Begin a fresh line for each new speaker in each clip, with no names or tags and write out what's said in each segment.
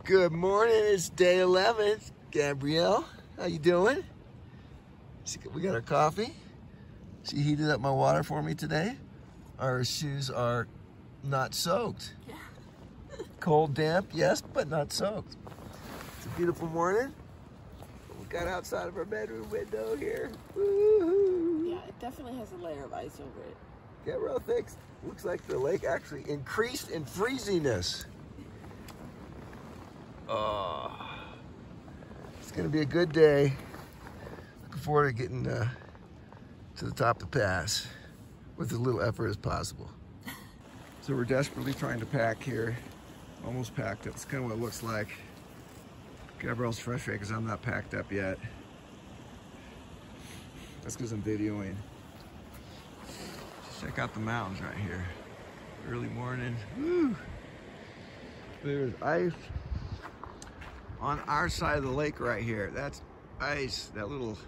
Good morning, it's day 11. Gabrielle, how you doing? We got our coffee. She heated up my water for me today. Our shoes are not soaked. Cold, damp, yes, but not soaked. It's a beautiful morning. We got outside of our bedroom window here. Woo-hoo.
Yeah, it definitely has a layer of ice over it.
Gabrielle thinks, looks like the lake actually increased in freeziness. Oh, it's gonna be a good day. Looking forward to getting to the top of the pass with as little effort as possible. So we're desperately trying to pack here. Almost packed up. It's kind of what it looks like. Gabrielle's frustrated because I'm not packed up yet. That's because I'm videoing. Just check out the mountains right here. Early morning. Woo! There's ice on our side of the lake right here. That's ice, that little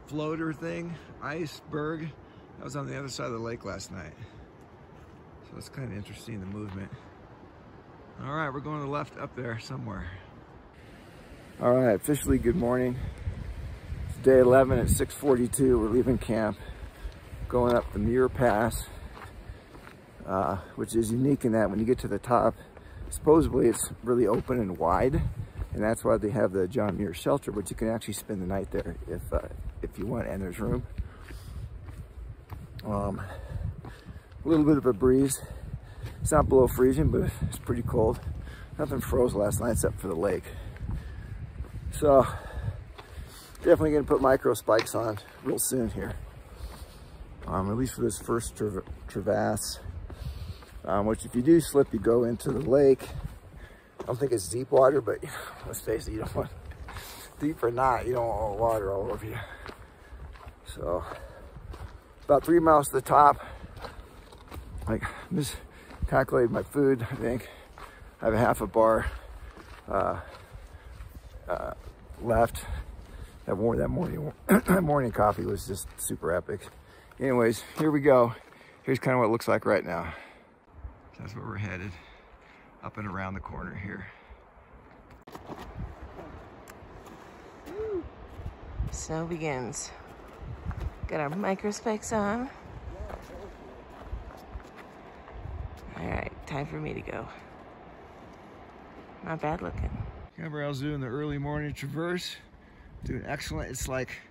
floater thing, iceberg, that was on the other side of the lake last night. So it's kind of interesting, the movement. All right, we're going to the left up there somewhere. All right, officially good morning. It's day 11 at 6:42. We're leaving camp, going up the Muir Pass, which is unique in that when you get to the top, supposedly it's really open and wide. And that's why they have the John Muir shelter, but you can actually spend the night there if you want, and there's room. A little bit of a breeze. It's not below freezing, but it's pretty cold. Nothing froze last night except for the lake. So definitely gonna put micro spikes on real soon here. At least for this first crevasse, which if you do slip, you go into the lake. I don't think it's deep water, but let's face it, you don't want, deep or not, you don't want water all over you. So, about 3 miles to the top. Like, I'm just calculating my food, I think. I have a half a bar left. That morning coffee was just super epic. Anyways, here we go. Here's kind of what it looks like right now. That's where we're headed. Up and around the corner here.
Snow begins. Got our micro spikes on. All right, time for me to go. Not bad looking.
Gabrielle's doing the early morning traverse. Doing excellent. It's like,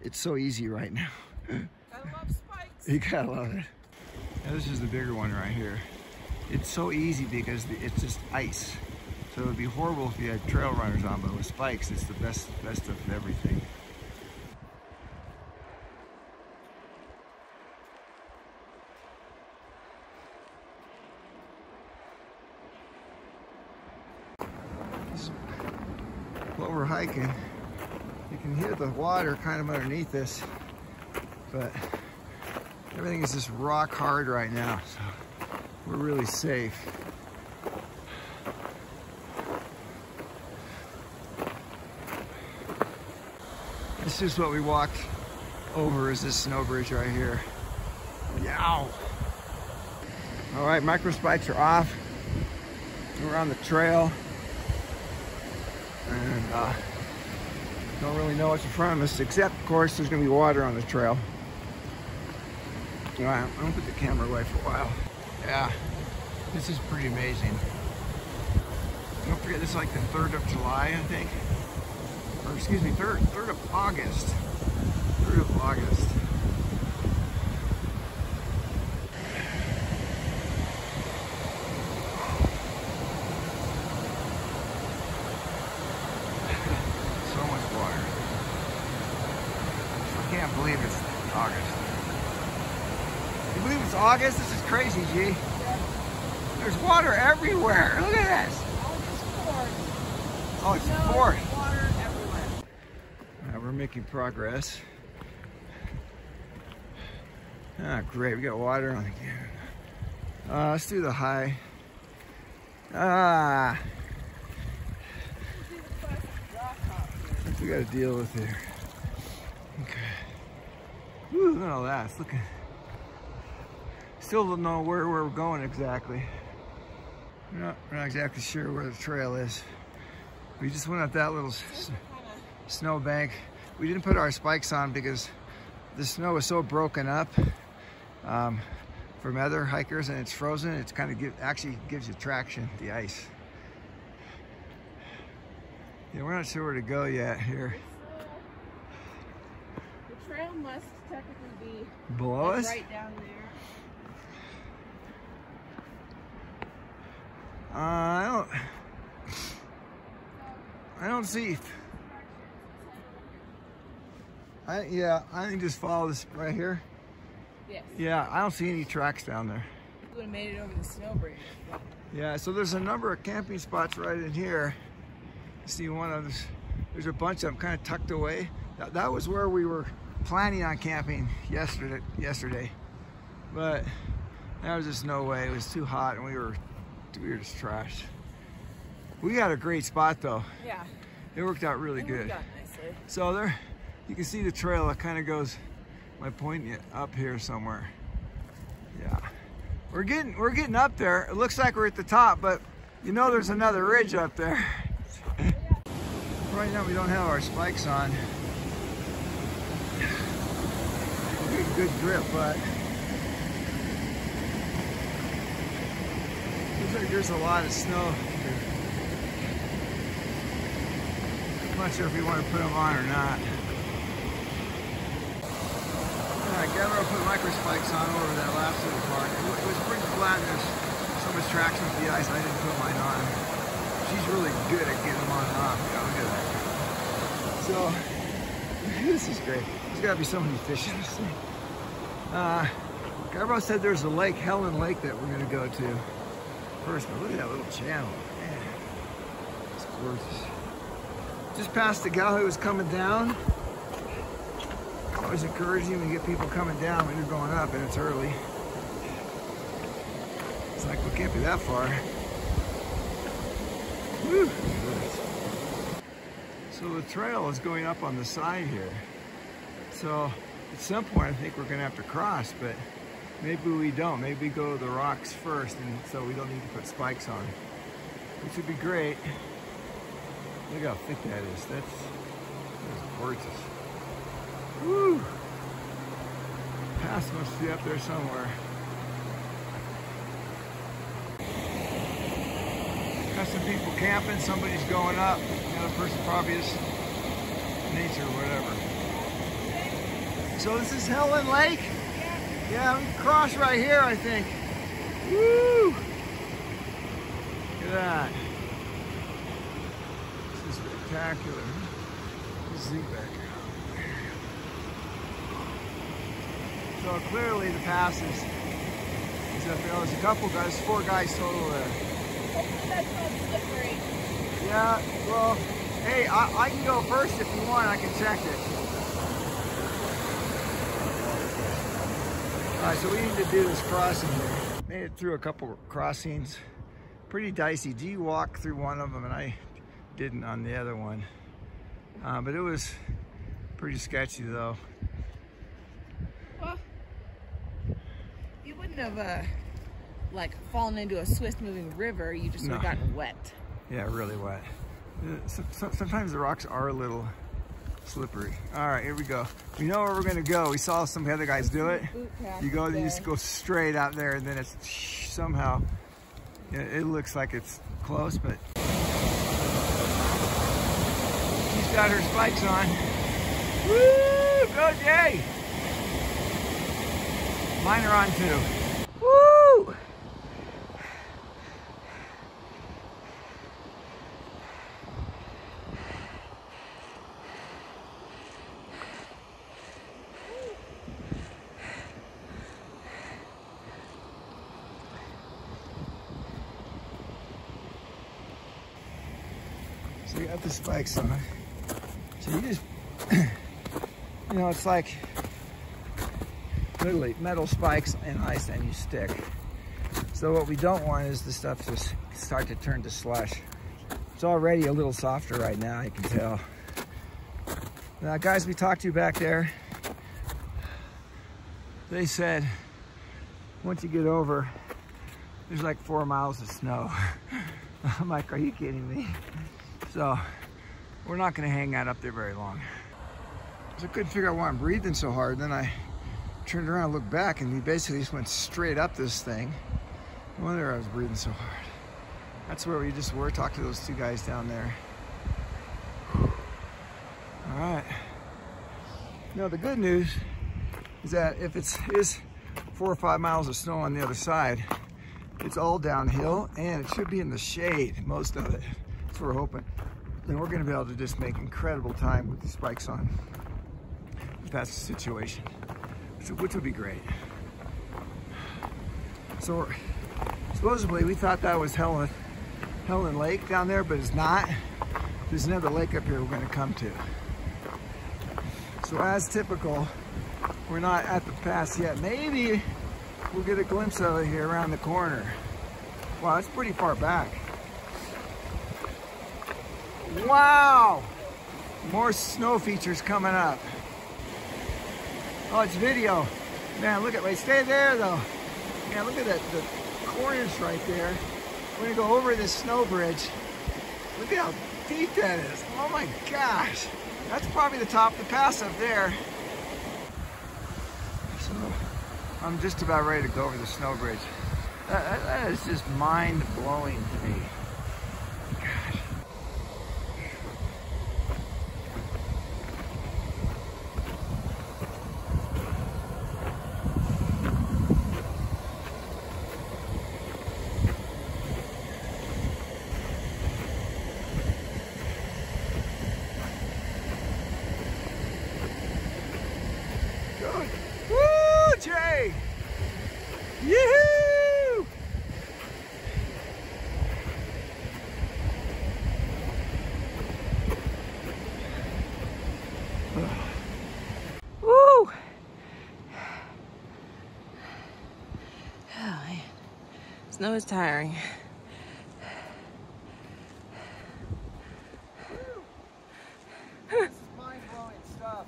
it's so easy right now.
I love spikes.
You gotta love it. Now this is the bigger one right here. It's so easy because it's just ice. So it would be horrible if you had trail runners on, but with spikes, it's the best of everything. While we're hiking, you can hear the water kind of underneath us, but everything is just rock hard right now. So we're really safe. This is what we walked over, is this snow bridge right here. Yow! All right, micro spikes are off. We're on the trail. And don't really know what's in front of us, except, of course, there's gonna be water on the trail. All right, I'm gonna put the camera away for a while. Yeah, this is pretty amazing. Don't forget, this is like the 3rd of July, I think. Or excuse me, 3rd of August. 3rd of August. So much water. I can't believe it's August. You believe it's August? This is crazy, G. There's water everywhere. Look at this. Oh, it's pouring. Water everywhere. All right, we're making progress. Ah, great. We got water on again. Let's do the high. We got to deal with here. Okay. Woo, look at all that. It's looking. Still don't know where we're going exactly. We're not exactly sure where the trail is. We just went up that little snow bank. We didn't put our spikes on because the snow is so broken up from other hikers, and it's frozen. It's kind of actually gives you traction, the ice. Yeah, we're not sure where to go yet here.
The trail must technically be
below us?
right down there.
I don't see. I think just follow this right here.
Yes.
Yeah, I don't see any tracks down there.
You would have made it over the snow bridge.
Yeah, so there's a number of camping spots right in here. See one of this. There's a bunch of them kind of tucked away. That was where we were planning on camping yesterday, but there was just no way. It was too hot, and we were just trashed. We got a great spot though.
Yeah.
It worked out really good.
Got nicely.
So there, you can see the trail. It kind of goes, my point, up here somewhere. Yeah, we're getting up there. It looks like we're at the top, but you know there's another ridge up there. Right now we don't have our spikes on. Good grip, but looks like there's a lot of snow here. I'm not sure if we want to put them on or not. Gabrielle put micro spikes on over that last little part. It was pretty flat. There's so much traction with the ice. I didn't put mine on. She's really good at getting them on and off. Yeah, look at that. So this is great. There's got to be so many fish in this thing. Gabrielle said there's a lake, Helen Lake, that we're going to go to first. But look at that little channel. Man, it's gorgeous. Just past the gal who was coming down. Always encouraging when you get people coming down when you're going up and it's early. It's like we can't be that far. Woo. So the trail is going up on the side here. So at some point I think we're gonna have to cross, but maybe we don't. Maybe we go to the rocks first, and so we don't need to put spikes on, which would be great. Look how thick that is. That's gorgeous. Woo! Pass must be up there somewhere. Got some people camping, somebody's going up, the other person probably is nature or whatever. So this is Helen Lake? Yeah, we can cross right here, I think. Woo! Look at that. This is spectacular. Let's zoom back here. So clearly the pass is up there. There's a couple guys, 4 guys total there.
That's not slippery.
Yeah, well, hey, I can go first if you want. I can check it. All right, so we need to do this crossing here. Made it through a couple crossings. Pretty dicey. G walked through one of them and I didn't on the other one. But it was pretty sketchy though.
Well, you wouldn't have like fallen into a swift-moving river. You just would have gotten wet.
Yeah, really wet. Sometimes the rocks are a little slippery. All right, here we go. We know where we're gonna go. We saw some other guys do it. You just go straight out there, and then it's somehow, it looks like it's close, but she's got her spikes on. Woo! Go Jay! Mine are on too. Woo! So you got the spikes on. So you just, it's like literally metal spikes and ice and you stick. So what we don't want is the stuff to start to turn to slush. It's already a little softer right now, I can tell. Now guys we talked to back there, they said once you get over, there's like 4 miles of snow. I'm like, are you kidding me? So we're not gonna hang out up there very long. So I couldn't figure out why I'm breathing so hard. Then I turned around and looked back, and we basically just went straight up this thing. No wonder I was breathing so hard. That's where we just were. Talked to those two guys down there. All right. Now the good news is that if it is 4 or 5 miles of snow on the other side, it's all downhill and it should be in the shade, most of it. That's what we're hoping. Then we're gonna be able to just make incredible time with the spikes on, if that's the situation, which would be great. So supposedly we thought that was Helen Lake down there, but it's not. There's another lake up here we're gonna come to. So as typical, we're not at the pass yet. Maybe we'll get a glimpse of it here around the corner. Wow, it's pretty far back. Wow! More snow features coming up. Oh, it's video. Man, look at, wait, stay there though. Man, look at that, the corners right there. We're gonna go over this snow bridge. Look at how deep that is. Oh my gosh. That's probably the top of the pass up there. So I'm just about ready to go over the snow bridge. That is just mind-blowing to me. Gosh. Good. Woo, Jay! Yoo-hoo! Woo!
Oh, man. Snow is tiring.
This is mind-blowing stuff.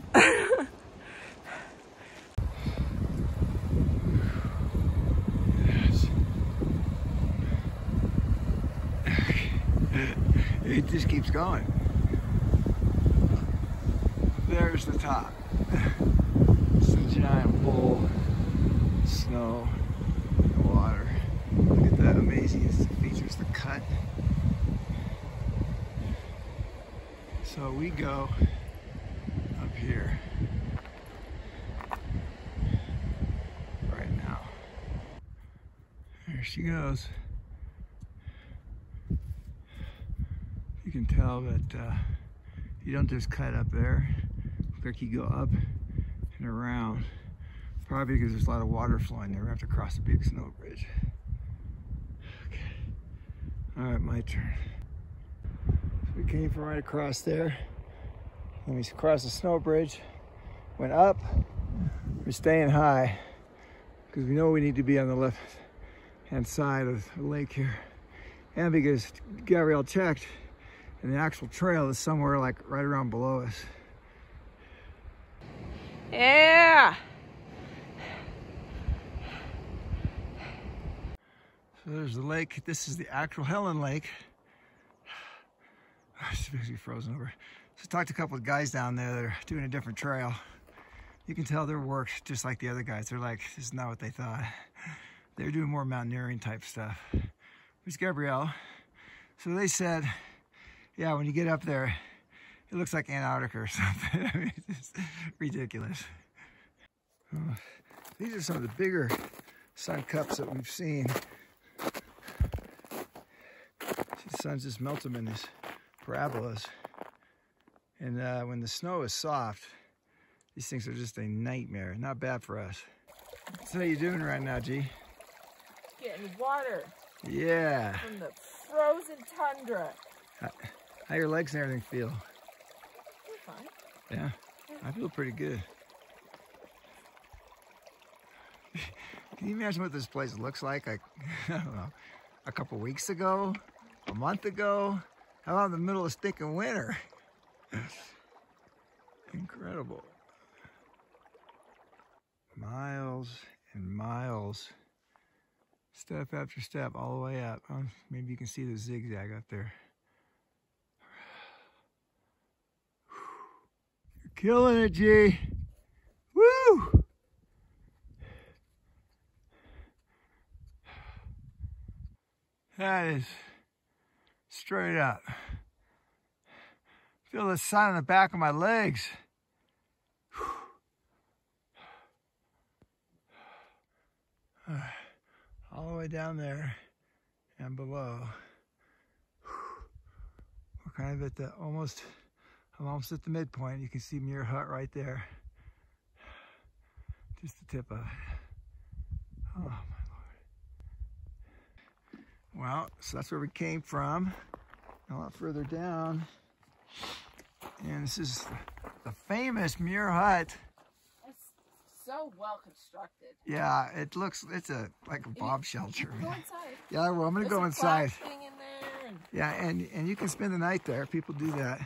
It just keeps going. There's the top. It's a giant bowl of snow and water. Look at that amazing features, the cut. So we go up here right now. There she goes. You can tell that you don't just cut up there. Look like you go up and around. Probably because there's a lot of water flowing there. We have to cross a big snow bridge. Okay. All right, my turn. So we came from right across there. Then we crossed the snow bridge, went up. We're staying high because we know we need to be on the left-hand side of the lake here. And because Gabrielle checked, and the actual trail is somewhere like right around below us.
Yeah!
So there's the lake. This is the actual Helen Lake. It's basically frozen over. So I talked to a couple of guys down there that are doing a different trail. You can tell their work just like the other guys. They're like, this is not what they thought. They're doing more mountaineering type stuff. There's Gabrielle. So they said, yeah, when you get up there, it looks like Antarctica or something. I mean, it's just ridiculous. These are some of the bigger sun cups that we've seen. The sun's just melting in these parabolas. And when the snow is soft, these things are just a nightmare. Not bad for us. So how you doing right now, G?
Getting water.
Yeah.
From the frozen tundra.
How your legs and everything feel?
They're fine.
Yeah, I feel pretty good. Can you imagine what this place looks like? I don't know, a couple weeks ago, a month ago? How about in the middle of sticking winter? Incredible. Miles and miles, step after step, all the way up. Maybe you can see the zigzag up there. Killing it, G. Woo! That is straight up. Feel the sun on the back of my legs. All the way down there and below. We're kind of at the I'm almost at the midpoint. You can see Muir Hut right there. Just the tip of it. Oh my Lord. Well, so that's where we came from. A lot further down. And this is the famous Muir Hut.
So well constructed.
Yeah, it's like a bomb shelter.
Go inside.
Yeah, well, I'm gonna go inside.
Thing in there and
yeah, and you can spend the night there. People do that.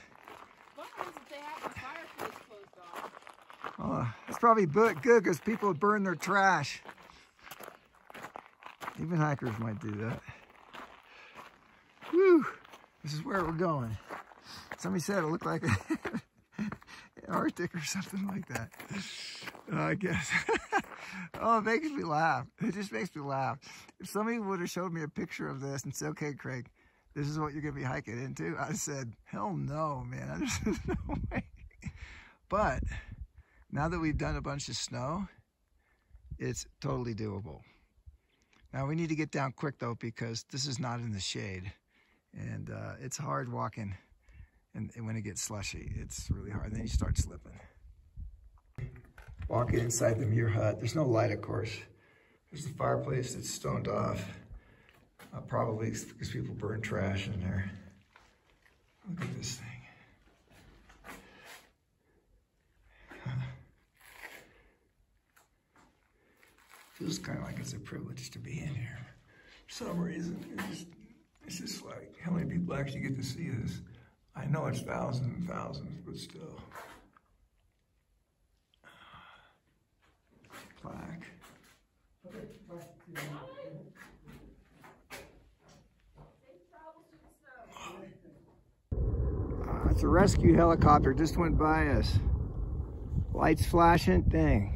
what happens if they have the fireplace closed off?
It's probably good because people burn their trash. Even hikers might do that. Whew! This is where we're going. Somebody said it looked like Arctic or something like that. I guess. Oh, it makes me laugh. It just makes me laugh. If somebody would have showed me a picture of this and said, okay, Craig, this is what you're going to be hiking into, I said, hell no, man. There's no way. But now that we've done a bunch of snow, it's totally doable. Now we need to get down quick though, because this is not in the shade. And it's hard walking. And when it gets slushy, it's really hard. Then you start slipping. Walking inside the Muir Hut. There's no light, of course. There's the fireplace that's stoned off. Probably because people burn trash in there. Look at this thing. Feels kind of like it's a privilege to be in here. For some reason, it's just like, how many people actually get to see this? I know it's thousands and thousands, but still. Plaque. It's a rescue helicopter, just went by us. Lights flashing, thing.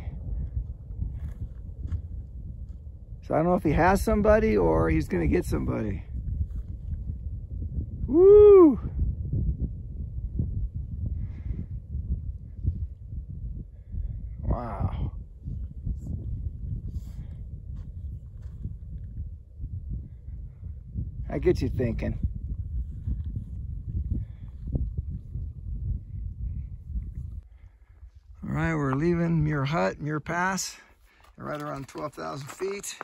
So I don't know if he has somebody or he's gonna get somebody. Woo! Wow. That gets you thinking. All right, we're leaving Muir Hut, Muir Pass, right around 12,000 feet.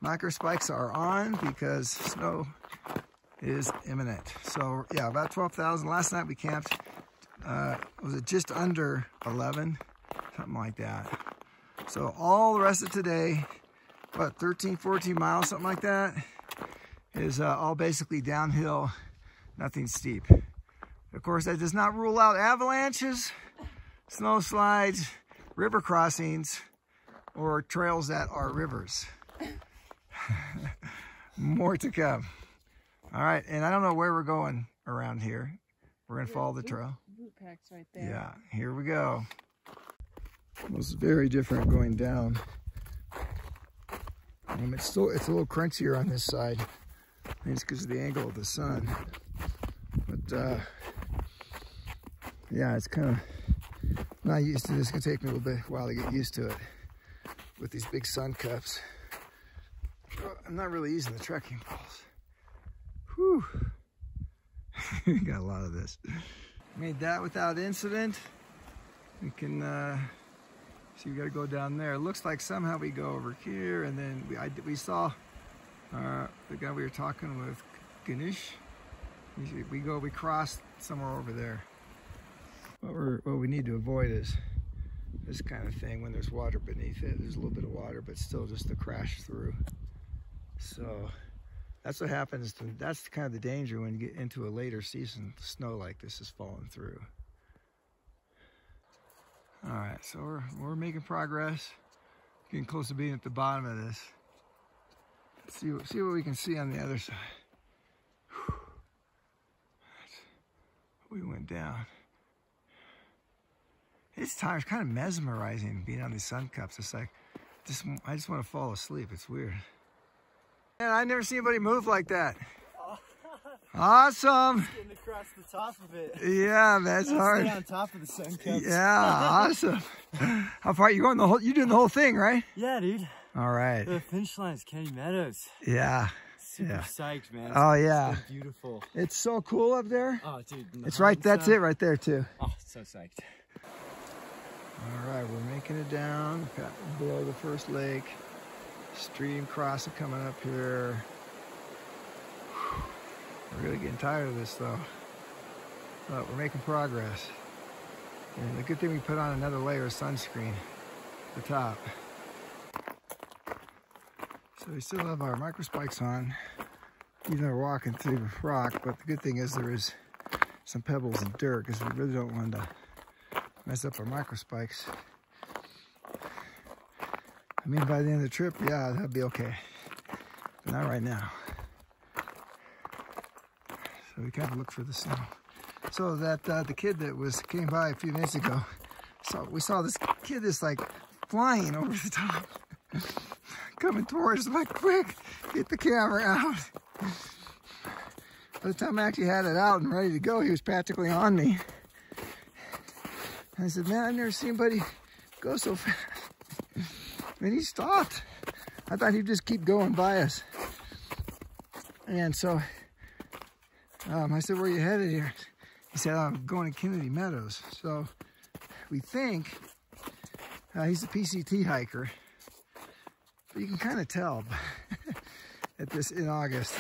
Micro spikes are on because snow is imminent. So yeah, about 12,000. Last night we camped, was it just under 11? Something like that. So all the rest of today, what, 13, 14 miles, something like that, is all basically downhill, nothing steep. Of course, that does not rule out avalanches, snow slides, river crossings, or trails that are rivers. More to come. All right, and I don't know where we're going around here. We're gonna follow the trail.
Boot packs right there.
Yeah, here we go. It's very different going down. It's a little crunchier on this side. I think it's because of the angle of the sun. But yeah, it's kind of not used to this. It's gonna take me a little bit while to get used to it with these big sun cups. I'm not really using the trekking poles. Whew. Got a lot of this. Made that without incident. We can see, we got to go down there. It looks like somehow we go over here, and then we saw the guy we were talking with, Ganesh. We crossed somewhere over there. What we need to avoid is this kind of thing when there's water beneath it. There's a little bit of water, but still just to crash through. So that's what happens. That's kind of the danger when you get into a later season. Snow like this is falling through. All right, so we're making progress. Getting close to being at the bottom of this. Let's see what we can see on the other side. We went down. It's time. It's kind of mesmerizing being on these sun cups. It's like, I just want to fall asleep. It's weird. Man, I've never seen anybody move like that. Awesome.
Getting across the top of it.
Yeah, that's hard.
Stay on top of the sun cups.
Yeah, awesome. How far you going? You doing the whole thing, right?
Yeah, dude.
All right.
The finish line is Kenny Meadows.
Yeah.
Super psyched, man.
Oh yeah.
So beautiful.
It's so cool up there.
Oh, dude.
It's right. That's it right there too.
Oh, so psyched.
All right, we're making it down below the first lake. Stream crossing coming up here. We're really getting tired of this though, but we're making progress. And the good thing we put on another layer of sunscreen at the top. So we still have our micro spikes on, even though we're walking through rock, but the good thing is there is some pebbles and dirt because we really don't want to mess up our micro spikes. I mean, by the end of the trip, yeah, that'd be okay, but not right now. So we kind of look for the snow. So that the kid that came by a few minutes ago, we saw this kid that's like flying over the top, coming towards us. I'm like, quick, get the camera out. By the time I actually had it out and ready to go, he was practically on me. And I said, man, I've never seen anybody go so fast. And he stopped. I thought he'd just keep going by us. And so I said, where are you headed here? He said, I'm going to Kennedy Meadows. So we think he's a PCT hiker. But you can kind of tell in August.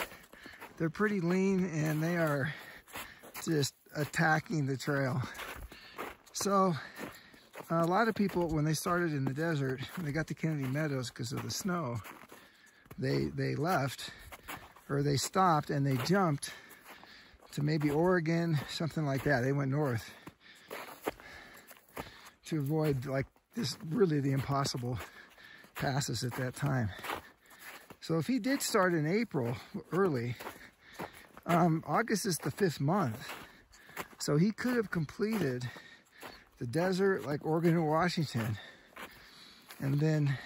They're pretty lean and they are just attacking the trail. So a lot of people, when they started in the desert, when they got to Kennedy Meadows because of the snow, they left, or they stopped and they jumped to maybe Oregon, something like that. They went north to avoid like this, really the impossible passes at that time. So if he did start in April early, August is the 5th month. So he could have completed the desert like Oregon or Washington and then,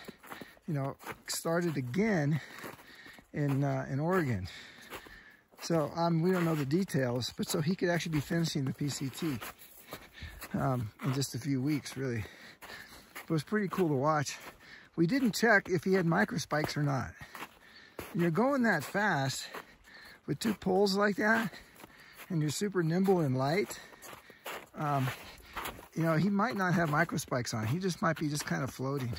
you know, started again in Oregon. So we don't know the details, but so he could actually be finishing the PCT in just a few weeks, really. But it was pretty cool to watch. We didn't check if he had micro spikes or not. When you're going that fast with 2 poles like that, and you're super nimble and light, you know, he might not have micro spikes on. He just might be just kind of floating.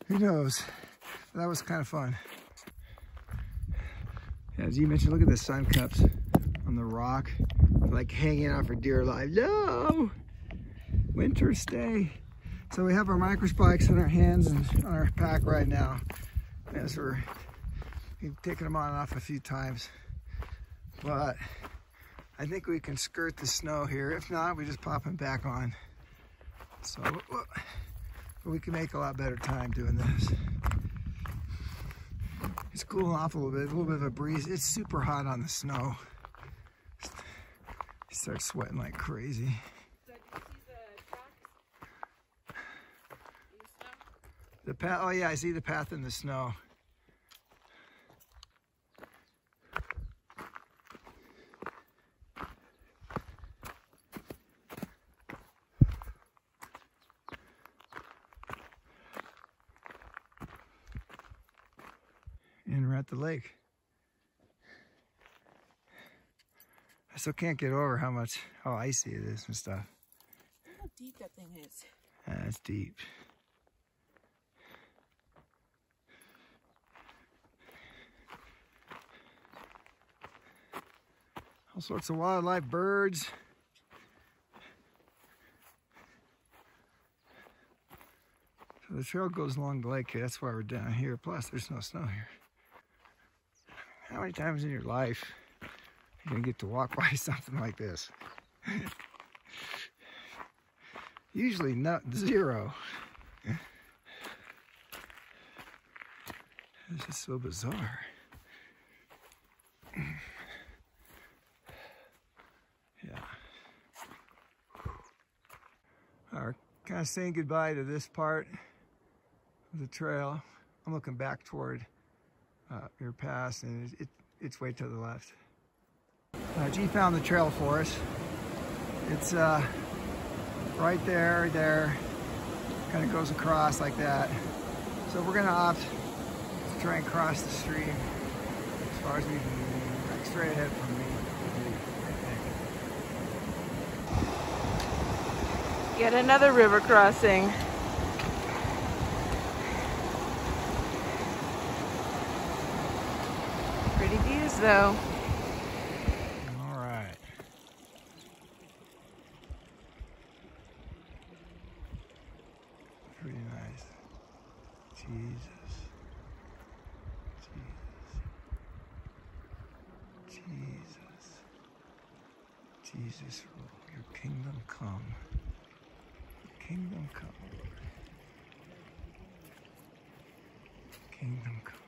Who knows? But that was kind of fun. As you mentioned, look at the sun cups on the rock, like hanging out for dear life. No! Winter stay. So we have our micro spikes in our hands and on our pack right now, as we've taken them on and off a few times. But I think we can skirt the snow here. If not, we just pop them back on. So we can make a lot better time doing this. It's cooling off a little bit of a breeze. It's super hot on the snow. You start sweating like crazy.
So did you see the tracks in the snow?
The path, oh yeah, I see the path in the snow. And we're at the lake. I still can't get over how icy it is and stuff.
Look how deep that thing is.
Yeah, it's deep. All sorts of wildlife, birds. So the trail goes along the lake here. That's why we're down here. Plus, there's no snow here. How many times in your life you're gonna get to walk by something like this? Usually not zero. This is so bizarre. Yeah. Our Kind of saying goodbye to this part of the trail. I'm looking back toward Muir Pass, and it's way to the left. G found the trail for us. It's right there, kind of goes across like that. So we're gonna opt to try and cross the stream as far as we can, like straight ahead from me.
Yet another river crossing. Pretty views though.
All right. Pretty nice. Jesus. Jesus, your kingdom come. Kingdom come. Kingdom come.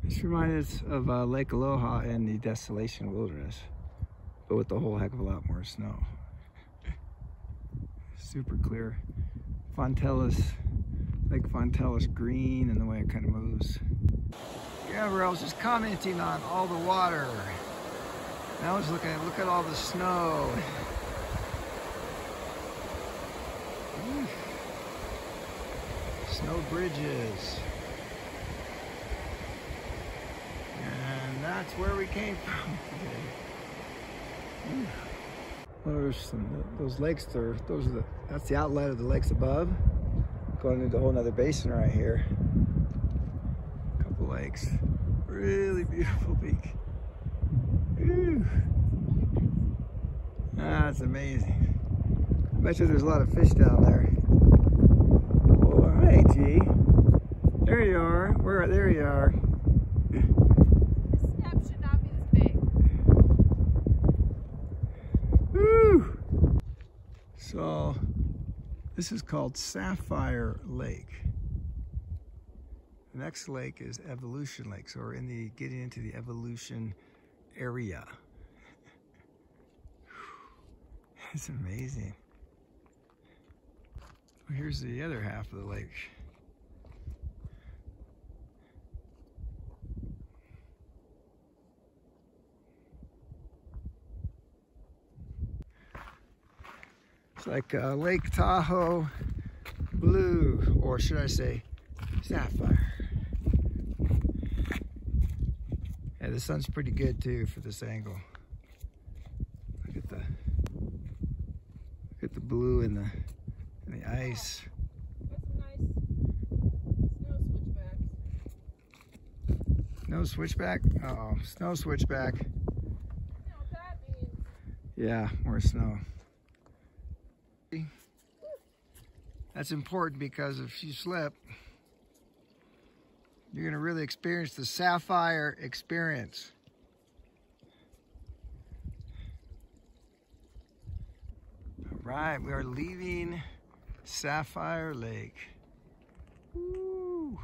This reminds us of Lake Aloha and the Desolation Wilderness, but with a whole heck of a lot more snow. Super clear. Lake Fontella's green and the way it kind of moves. Gabriel's just commenting on all the water. Now he's looking at, look at all the snow. Snow bridges. And that's where we came from today. Well, there's those lakes there. That's the outlet of the lakes above. Going into a whole nother basin right here. A couple lakes. Really beautiful peak. Ooh. That's amazing. I bet you there's a lot of fish down there. Oh, hey, G. There you are. There you are.
This step should not be this big.
Woo! So, this is called Sapphire Lake. The next lake is Evolution Lake. So we're getting into the Evolution area. It's amazing. Well, here's the other half of the lake. It's like Lake Tahoe blue, or should I say sapphire. Yeah, the sun's pretty good too for this angle. Look at the blue and the ice.
That's some nice snow switchbacks.
No switchback? Uh-oh, snow switchback.
You know what that means.
Yeah, more snow. That's important because if you slip, you're going to really experience the sapphire experience. All right, we are leaving Sapphire Lake. Woo.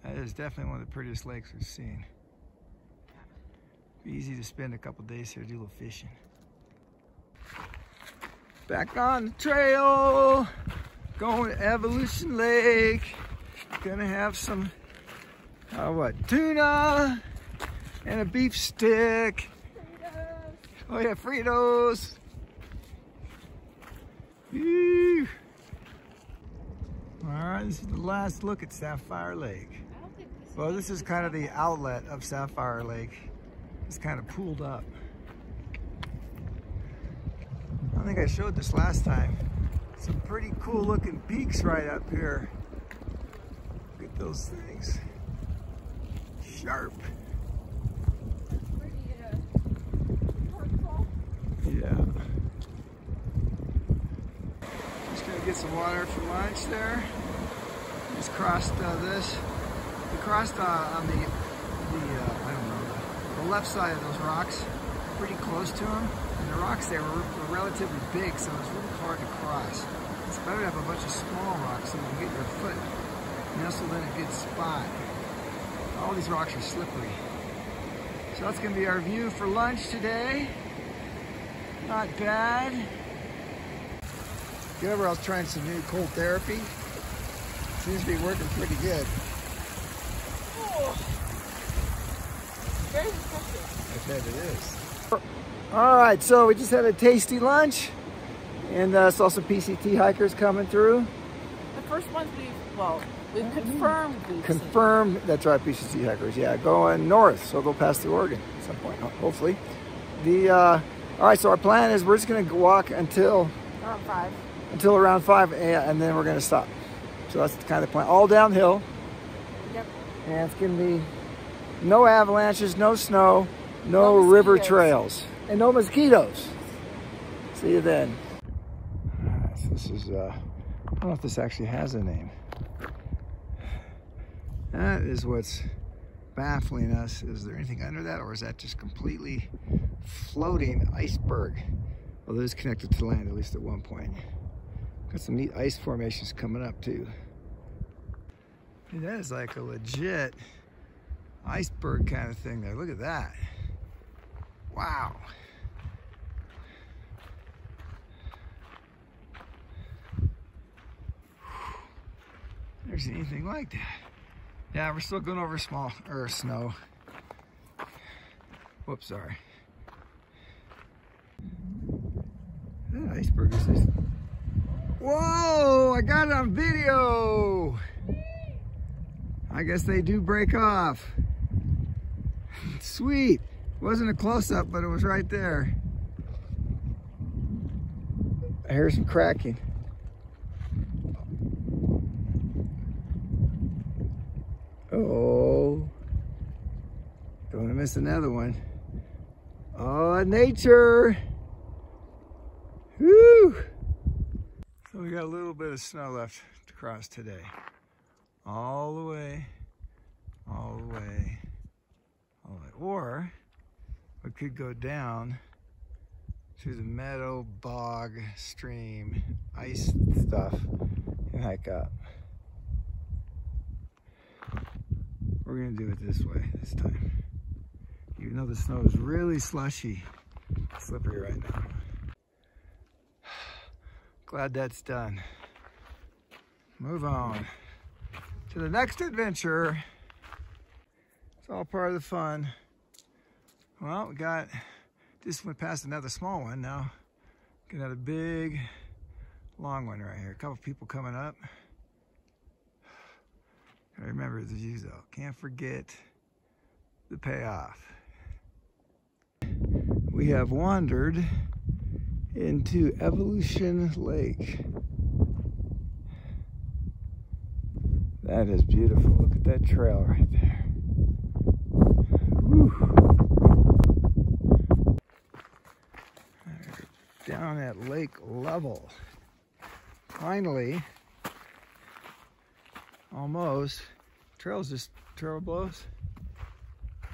That is definitely one of the prettiest lakes we've seen. Be easy to spend a couple days here, do a little fishing. Back on the trail, going to Evolution Lake. Gonna have some tuna and a beef stick. Fritos. Oh yeah, Fritos. Woo. All right, this is the last look at Sapphire Lake. Well, this is kind of the outlet of Sapphire Lake. It's kind of pooled up. I think I showed this last time. Some pretty cool looking peaks right up here. Look at those things. Sharp.
That's pretty hurtful.
Yeah. Just gonna get some water for lunch there. Just crossed this. We crossed on the left side of those rocks, pretty close to them. And the rocks there were relatively big, so it was really hard to cross. It's better to have a bunch of small rocks so you can get your foot nestled in a good spot. All these rocks are slippery. So that's gonna be our view for lunch today. Not bad. Whenever I was trying some new cold therapy, seems to be working pretty good.
Oh. Very impressive.
I bet it is. All right, so we just had a tasty lunch, and saw some PCT hikers coming through.
The first ones we've confirmed.
Confirmed, that's right, PCT hikers, yeah, going north, so they'll pass through Oregon at some point, hopefully. All right, so our plan is we're just gonna walk until
Around 5.
Until around 5, and then we're gonna stop. So that's the kind of plan, all downhill.
Yep.
And it's gonna be no avalanches, no snow, no river
mosquitoes.
Trails, and no mosquitoes. See you then. So this is, I don't know if this actually has a name. That is what's baffling us. Is there anything under that, or is that just completely floating iceberg? Well, it is connected to land, at least at one point. Got some neat ice formations coming up too. Hey, that is like a legit iceberg kind of thing there. Look at that. Wow. Never seen anything like that. Yeah, we're still going over snow. Whoops, sorry. That iceberg is this. Whoa, I got it on video. I guess they do break off. Sweet. Wasn't a close-up, but it was right there. I hear some cracking. Oh, don't want to miss another one. Oh, nature. Woo! So we got a little bit of snow left to cross today. All the way, all the way, all the way. Or we could go down to the meadow, bog, stream, ice stuff, and hike up. We're gonna do it this way this time. Even though the snow is really slushy, slippery right now. Glad that's done. Move on to the next adventure. It's all part of the fun. Well, we just went past another small one now. Got a big, long one right here. A couple people coming up. I remember the views though. Can't forget the payoff. We have wandered into Evolution Lake. That is beautiful. Look at that trail right there. Woo. Down at lake level. Finally. Almost. Trail's just trail blows.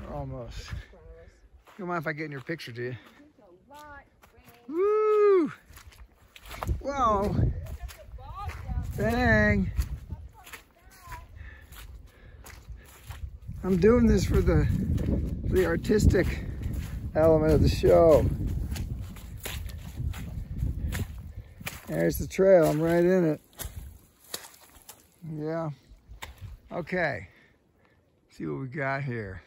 Or almost. You don't mind if I get in your picture, do you? Woo! Whoa! Dang! I'm doing this for the artistic element of the show. There's the trail. I'm right in it. Yeah. Okay. See what we got here.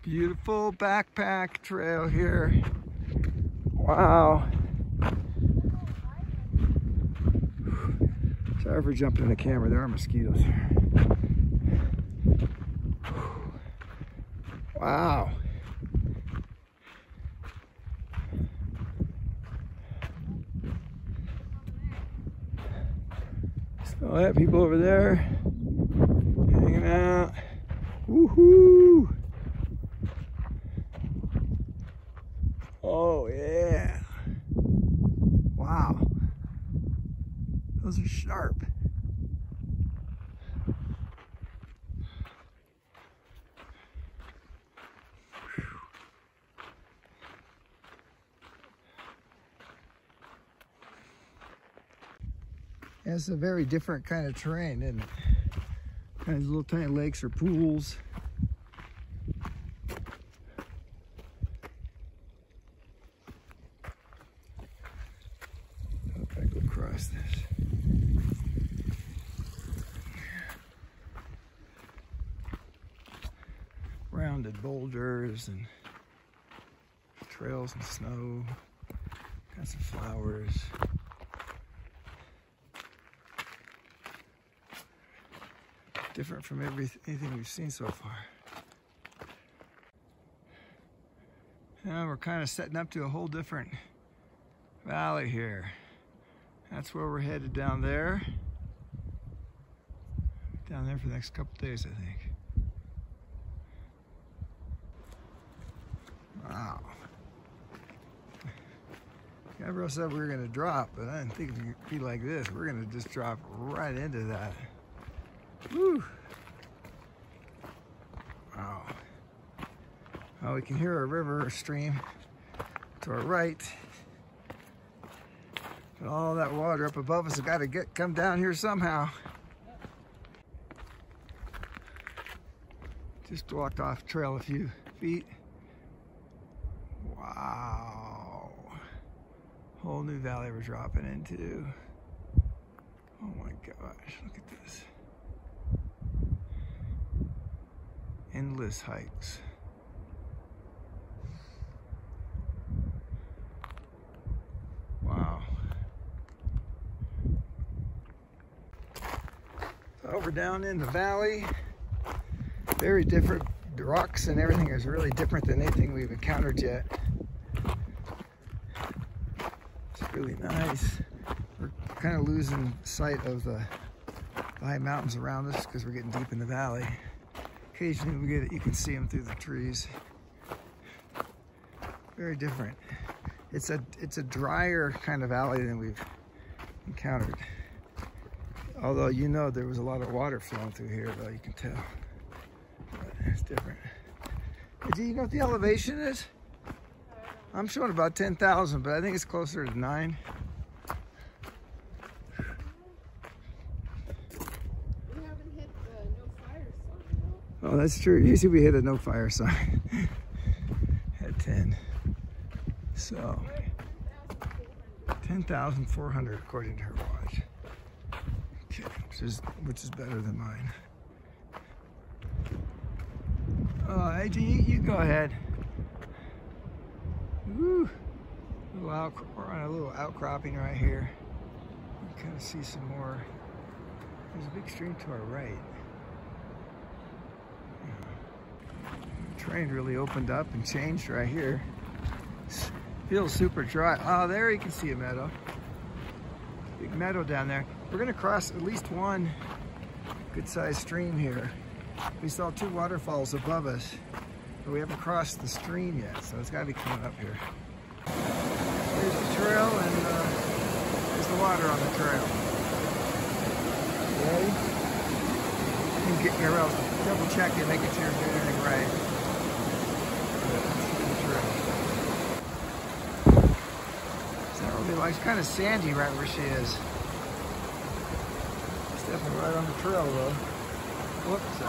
Beautiful backpack trail here. Wow. Sorry for jumping in the camera. There are mosquitoes here. Wow. Still have people over there hanging out. Woohoo! Oh yeah. Wow. Those are sharp. And it's a very different kind of terrain, isn't it? Kind of little tiny lakes or pools. Hope I go across this. Rounded boulders and trails and snow. Got some flowers. Different from anything we've seen so far. Now we're kind of setting up to a whole different valley here. That's where we're headed down there. Down there for the next couple days, I think. Wow. Gabrielle said we were going to drop, but I didn't think it would be like this. We're going to just drop right into that. Woo! Wow. Well, we can hear a river or stream to our right. But all that water up above us has got to come down here somehow. Just walked off trail a few feet. Wow. Whole new valley we're dropping into. Oh my gosh, look at this. Endless hikes. Wow. So we're down in the valley. Very different. The rocks and everything is really different than anything we've encountered yet. It's really nice. We're kind of losing sight of the high mountains around us because we're getting deep in the valley. Occasionally you can see them through the trees. Very different. It's a drier kind of valley than we've encountered. Although you know there was a lot of water flowing through here, though, you can tell. But it's different. Do you know what the elevation is? I'm showing about 10,000, but I think it's closer to 9. Oh, that's true. Usually we hit a no fire sign at 10. So 10,400 according to her watch. Okay, which is better than mine. AJ, you go ahead. Woo! We're on a little outcropping right here. You kind of see some more. There's a big stream to our right. Terrain really opened up and changed right here. Feels super dry. Oh, there you can see a meadow. Big meadow down there. We're gonna cross at least one good-sized stream here. We saw 2 waterfalls above us, but we haven't crossed the stream yet, so it's gotta be coming up here. There's the trail, and there's the water on the trail. Ready? You can get your double check it, making sure you're doing everything right. It's kind of sandy right where she is. It's definitely right on the trail though. Whoops.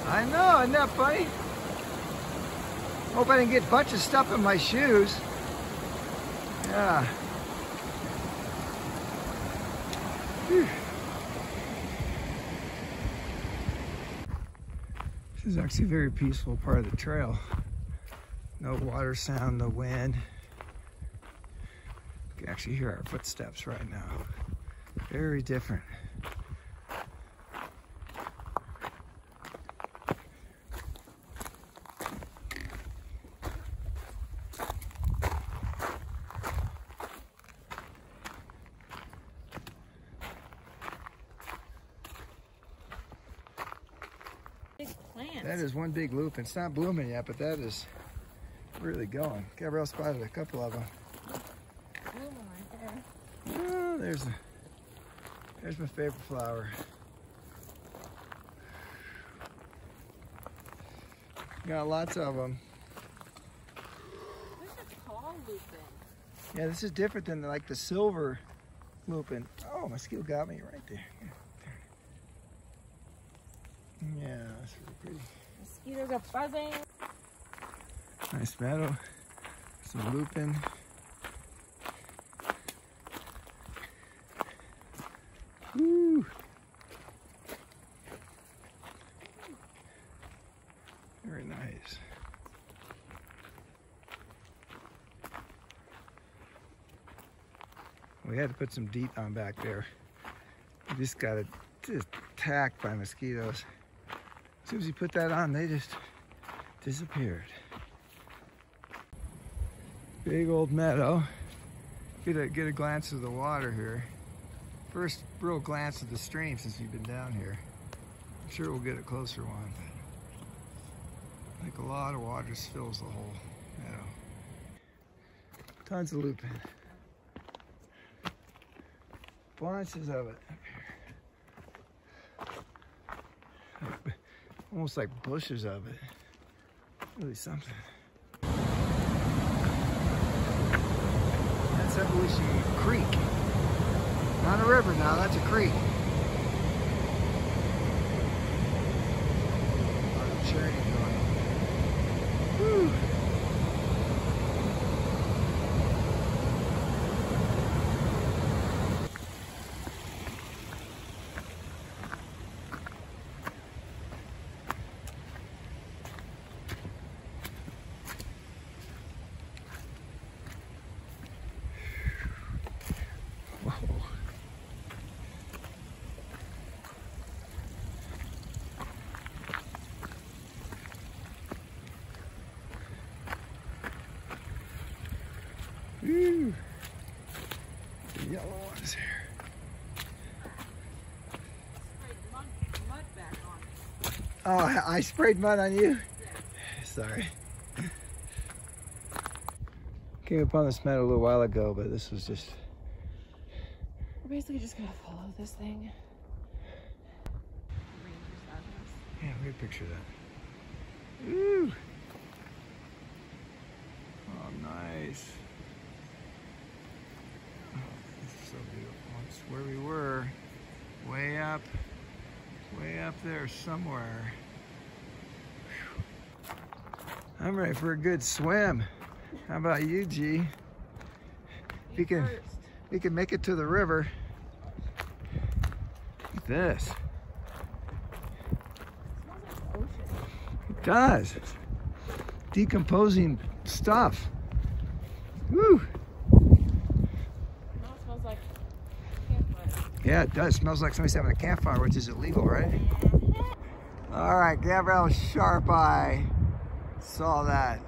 I know, isn't that funny? Hope I didn't get a bunch of stuff in my shoes. Yeah. Whew. This is actually a very peaceful part of the trail. No water sound, no wind. You can actually hear our footsteps right now. Very different.
Big plants.
That is one big loop. It's not blooming yet, but that is really going. Gabrielle spotted a couple of them. Oh, there's my favorite flower. Got lots of them.
There's a tall lupin.
Yeah, this is different than like the silver looping. Oh, mosquito got me right there. Yeah, that's really pretty.
Mosquitoes are buzzing.
Nice meadow. Some looping. Woo! Very nice. We had to put some DEET on back there. We just got attacked by mosquitoes. As soon as you put that on, they just disappeared. Big old meadow. Get a glance of the water here. First real glance of the stream since we've been down here. I'm sure we'll get a closer one. I think a lot of water fills the whole meadow. Tons of lupin. Bunches of it. Almost like bushes of it. Really something. That's Evolution Creek. Not a river now, that's a creek. A lot of churning going. Woo! Ooh, the yellow ones here.
Mud back on.
Oh, I sprayed mud on you? Yeah. Sorry. Came upon this meadow a little while ago, but this was just...
We're basically just gonna follow this thing.
Yeah, weird picture of that. Ooh. Oh, nice. So beautiful. It's where we were, way up there somewhere. Whew. I'm ready for a good swim. How about you, G? We can make it to the river. Look at this. It does. Decomposing stuff. Woo! Yeah, it does. Smells like somebody's having a campfire, which is illegal, right? All right, Gabrielle's sharp eye saw that.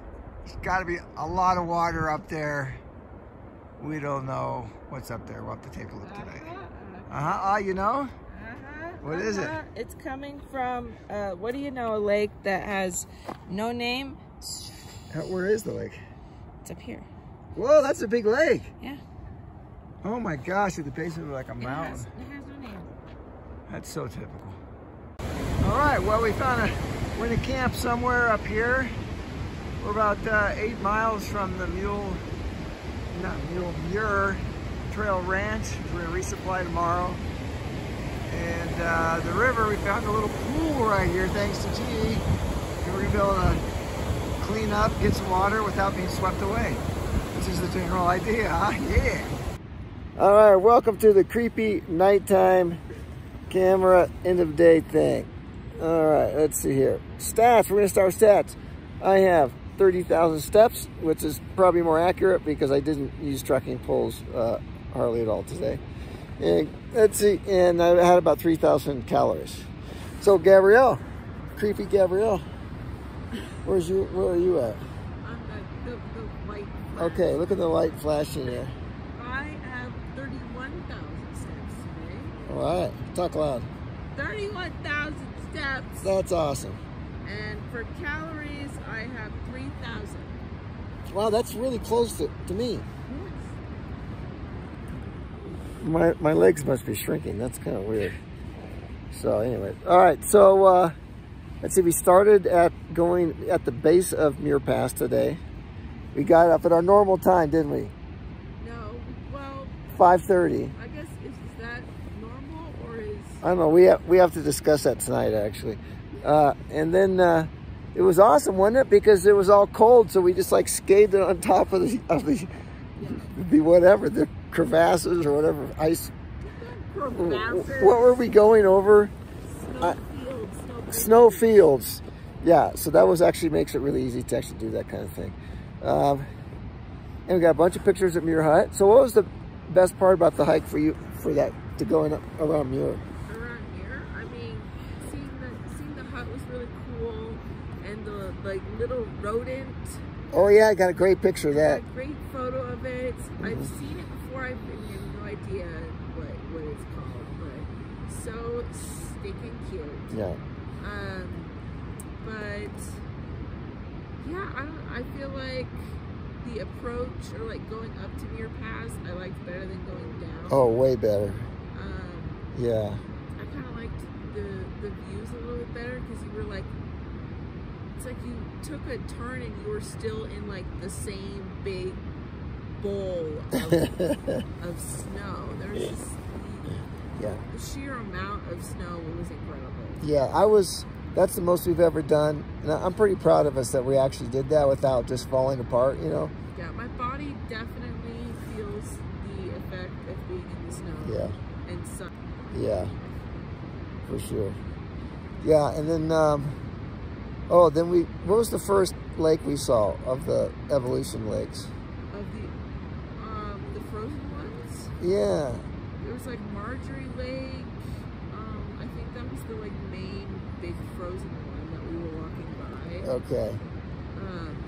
There's got to be a lot of water up there. We don't know what's up there. We'll have to take a look today. You know? What is it?
It's coming from, what do you know, a lake that has no name.
Where is the lake?
It's up here.
Whoa, that's a big lake.
Yeah.
Oh my gosh, at the base of it like a mountain.
It has no name.
That's so typical. All right, well, we're in a camp somewhere up here. We're about 8 miles from the Muir Trail Ranch. We're gonna resupply tomorrow. And the river, we found a little pool right here, thanks to G. And we're gonna be able to clean up, get some water without being swept away. Which is the general idea, huh? Yeah. All right, welcome to the creepy nighttime camera end of day thing. All right, let's see here. Stats, we're gonna start with stats. I have 30,000 steps, which is probably more accurate because I didn't use trekking poles hardly at all today. And let's see, and I had about 3,000 calories. So Gabrielle, creepy Gabrielle, where are you at?
On the white flash.
Okay, look at the light flashing there.
I have 31,000 steps today.
All right, talk loud.
31,000 steps.
That's awesome.
And for calories, I have 3,000.
Wow, that's really close to me. My legs must be shrinking. That's kind of weird. So anyway, all right. So let's see. We started going at the base of Muir Pass today. We got up at our normal time, didn't we?
No, well.
5:30.
I guess
I don't know. We have to discuss that tonight, actually. And then it was awesome, wasn't it? Because it was all cold, so we just like skated on top of the whatever, the crevasses or whatever ice. What were we going over? Snow fields. Yeah, so that was actually makes it really easy to actually do that kind of thing. And we got a bunch of pictures at Muir Hut. So what was the best part about the hike for you, for that, to going up around Muir?
Around Muir? I mean, seeing the hut was really cool, and the like little rodent.
Oh yeah, I got a great picture of that.
A great photo of it. I've seen it before. I have no idea what it's called, but so stinking cute.
Yeah.
But yeah, I feel like the approach, or like going up to Muir Pass, I liked better than going down.
Oh, way better. Yeah.
I kind of liked the views a little bit better, because you were like, it's like you took a turn and you were still in like the same big bowl of snow. There was just the sheer amount of snow was incredible.
Yeah, that's the most we've ever done. And I'm pretty proud of us that we actually did that without just falling apart, you know?
Yeah, my body definitely feels the effect of being in the snow.
Yeah.
And sun.
Yeah, for sure. Yeah, and then, what was the first lake we saw of the Evolution lakes?
Of the frozen ones?
Yeah.
There was like Marjorie Lake. I think that was the like main big frozen one that we were walking by.
Okay.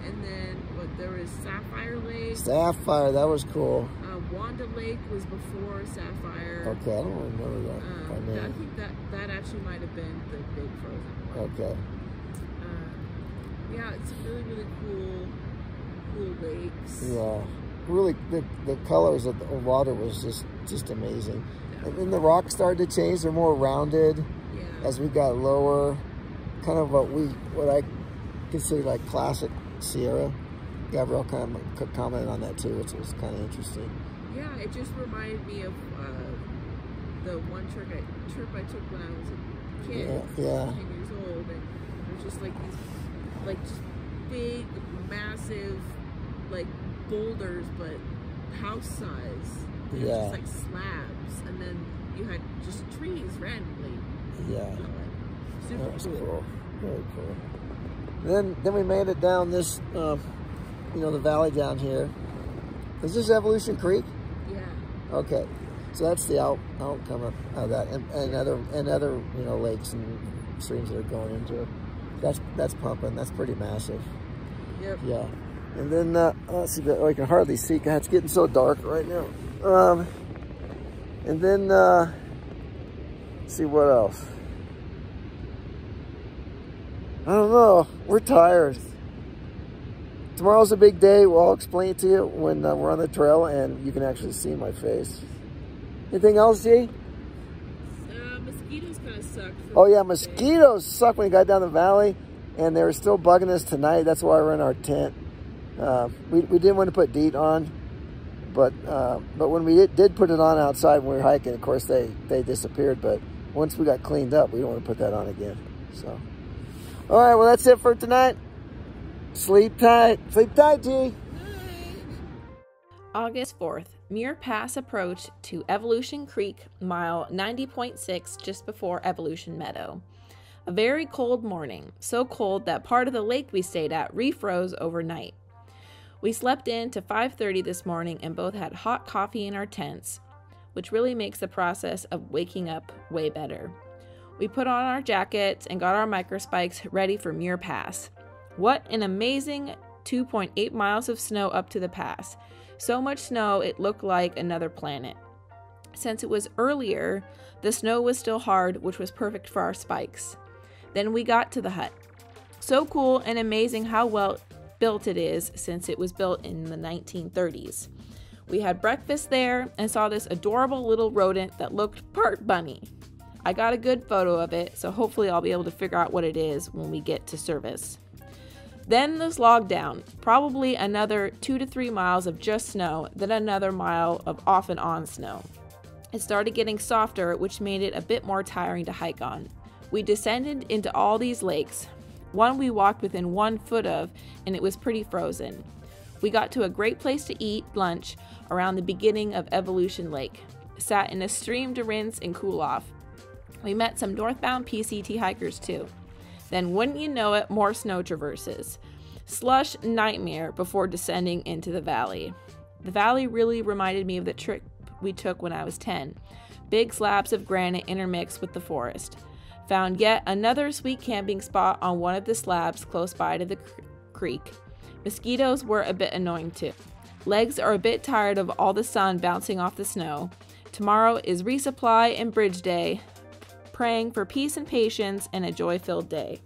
And then there was Sapphire Lake.
Sapphire, that was cool.
Wanda Lake was before Sapphire.
Okay, I don't remember that.
I think that actually might have been the big frozen one.
Okay.
Yeah, it's really, really cool lakes.
Yeah, really, the colors of the water was just amazing. Yeah. And then the rocks started to change; they're more rounded as we got lower. Kind of what I consider like classic Sierra. Gabrielle kind of commented on that too, which was kind of interesting.
Yeah, it just reminded me of the one trip I took when I was a kid, 10 years old, and there's just like these, like just big, massive, like boulders, but house size. And it was just like slabs, and then you had just trees randomly.
Yeah,
super
cool. Very cool. Then we made it down this, the valley down here. Is this Evolution Creek?
Yeah.
Okay, so that's the outcome of that, and other lakes and streams that are going into it. That's pumping. That's pretty massive.
Yep.
Yeah. And then let's see, I can hardly see. God, it's getting so dark right now. And then let's see what else. I don't know. We're tired. Tomorrow's a big day. Well, I'll explain it to you when we're on the trail and you can actually see my face. Anything else, G?
Mosquitoes kind of suck.
Oh yeah, mosquitoes suck when we got down the valley, and they were still bugging us tonight. That's why we're in our tent. We didn't want to put DEET on, but when we did put it on outside when we were hiking, of course they disappeared. But once we got cleaned up, we don't want to put that on again. So, all right, well that's it for tonight. Sleep tight, G.
August 4th, Muir Pass approach to Evolution Creek, mile 90.6, just before Evolution Meadow. A very cold morning, so cold that part of the lake we stayed at refroze overnight. We slept in to 5:30 this morning and both had hot coffee in our tents, which really makes the process of waking up way better. We put on our jackets and got our microspikes ready for Muir Pass. What an amazing 2.8 miles of snow up to the pass. So much snow it looked like another planet. Since it was earlier, the snow was still hard, which was perfect for our spikes. Then we got to the hut. So cool and amazing how well built it is, since it was built in the 1930s. We had breakfast there and saw this adorable little rodent that looked part bunny. I got a good photo of it, so hopefully I'll be able to figure out what it is when we get to service. Then the slog down, probably another 2 to 3 miles of just snow, then another mile of off and on snow. It started getting softer, which made it a bit more tiring to hike on. We descended into all these lakes. One we walked within 1 foot of, and it was pretty frozen. We got to a great place to eat lunch around the beginning of Evolution Lake. Sat in a stream to rinse and cool off. We met some northbound PCT hikers too. Then wouldn't you know it, more snow traverses. Slush nightmare before descending into the valley. The valley really reminded me of the trip we took when I was 10. Big slabs of granite intermixed with the forest. Found yet another sweet camping spot on one of the slabs close by to the creek. Mosquitoes were a bit annoying too. Legs are a bit tired of all the sun bouncing off the snow. Tomorrow is resupply and bridge day. Praying for peace and patience and a joy-filled day.